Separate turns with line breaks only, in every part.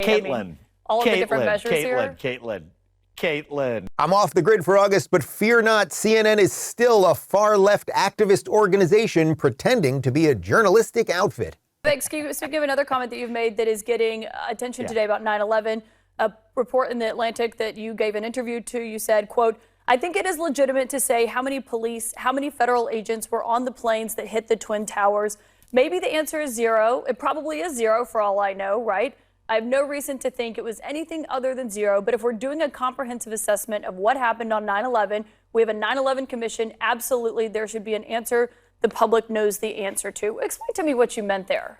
Kaitlan.
All of the different measures here.
Kaitlan.
I'm off the grid for August, but fear not, CNN is still a far-left activist organization pretending to be a journalistic outfit.
Speaking of another comment that you've made that is getting attention today about 9/11, a report in The Atlantic that you gave an interview to, you said, quote, "I think it is legitimate to say how many federal agents were on the planes that hit the Twin Towers. Maybe the answer is zero. It probably is zero for all I know, right? I have no reason to think it was anything other than zero. But if we're doing a comprehensive assessment of what happened on 9/11, we have a 9/11 commission. Absolutely, there should be an answer the public knows the answer to." Explain to me what you meant there.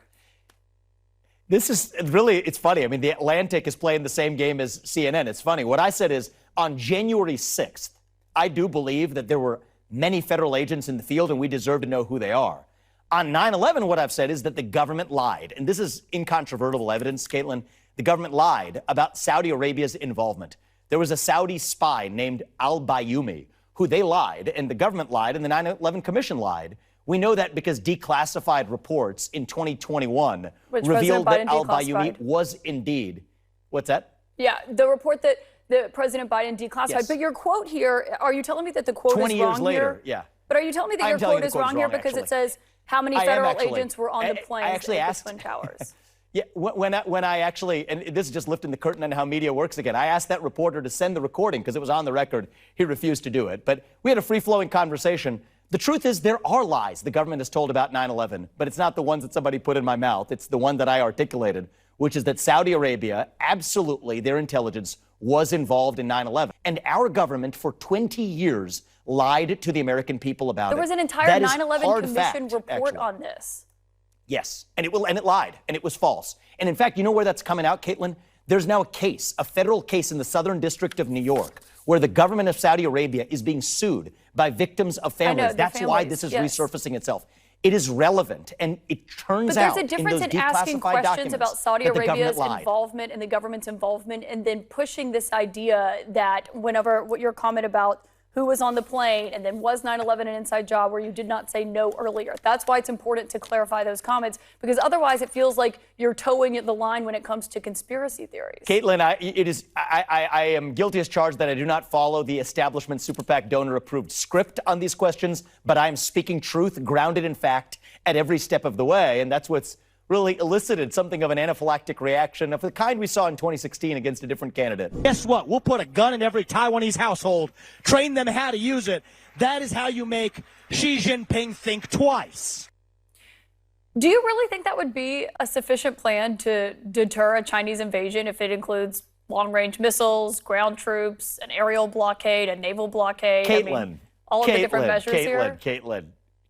This is really, it's funny. I mean, The Atlantic is playing the same game as CNN. It's funny. What I said is on January 6th, I do believe that there were many federal agents in the field and we deserve to know who they are. On 9/11, what I've said is that the government lied. And this is incontrovertible evidence, Kaitlan. The government lied about Saudi Arabia's involvement. There was a Saudi spy named al-Bayoumi who they lied, and the government lied, and the 9/11 Commission lied. We know that because declassified reports in 2021 revealed that al-Bayoumi was indeed. What's that?
Yeah, the report that President Biden declassified.
Yes.
But your quote here, are you telling me that the quote is wrong
20 years later,
here?
yeah.
But are you telling me that your quote is wrong here because it says how many federal agents were on the planes at the Twin Towers?
Yeah, when I actually, and this is just lifting the curtain on how media works again, I asked that reporter to send the recording because it was on the record. He refused to do it. But we had a free-flowing conversation. The truth is there are lies the government has told about 9/11, but it's not the ones that somebody put in my mouth. It's the one that I articulated, which is that Saudi Arabia, absolutely, their intelligence was involved in 9/11. And our government for 20 years lied to the American people about it.
There was an entire 9/11 Commission report on this.
Yes, and it lied, and it was false. And in fact, you know where that's coming out, Kaitlan? There's now a case, a federal case in the Southern District of New York, where the government of Saudi Arabia is being sued by victims of families. That's why this is resurfacing itself. It is relevant, and it turns out
But there's a difference in asking questions about Saudi Arabia's involvement and the government's involvement, and then pushing this idea that what your comment about who was on the plane and then was 9/11 an inside job where you did not say no earlier. That's why it's important to clarify those comments, because otherwise it feels like you're towing the line when it comes to conspiracy theories.
Kaitlan, I am guilty as charged that I do not follow the establishment super PAC donor approved script on these questions, but I am speaking truth, grounded in fact, at every step of the way. And that's what's really elicited something of an anaphylactic reaction of the kind we saw in 2016 against a different candidate.
Guess what? We'll put a gun in every Taiwanese household, train them how to use it. That is how you make Xi Jinping think twice.
Do you really think that would be a sufficient plan to deter a Chinese invasion if it includes long-range missiles, ground troops, an aerial blockade, a naval blockade?
Kaitlan,
all of the different measures here?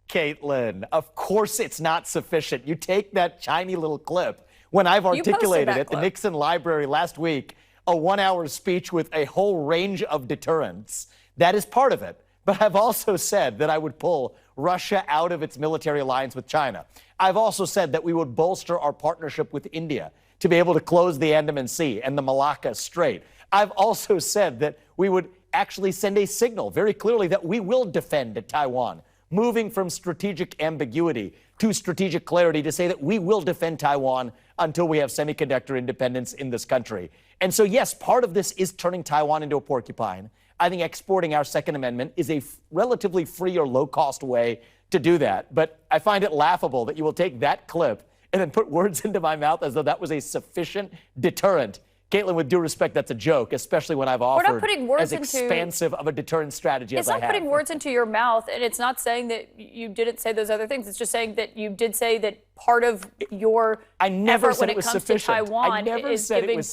Kaitlan, of course it's not sufficient. You take that tiny little clip. When I've articulated at the Nixon Library last week, a 1-hour speech with a whole range of deterrents, that is part of it. But I've also said that I would pull Russia out of its military alliance with China. I've also said that we would bolster our partnership with India to be able to close the Andaman Sea and the Malacca Strait. I've also said that we would actually send a signal very clearly that we will defend Taiwan, moving from strategic ambiguity to strategic clarity to say that we will defend Taiwan until we have semiconductor independence in this country. And so, yes, part of this is turning Taiwan into a porcupine. I think exporting our Second Amendment is a relatively free or low-cost way to do that. But I find it laughable that you will take that clip and then put words into my mouth as though that was a sufficient deterrent. Kaitlan, with due respect, that's a joke, especially when I've offered as expansive of a deterrent strategy as I have.
It's not putting words into your mouth, and it's not saying that you didn't say those other things. It's just saying that you did say that part of your effort when it comes to Taiwan is giving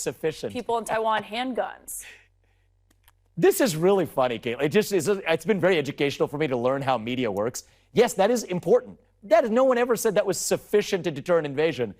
people in Taiwan handguns.
This is really funny, Kaitlan. It's been very educational for me to learn how media works. Yes, that is important. No one ever said that was sufficient to deter an invasion.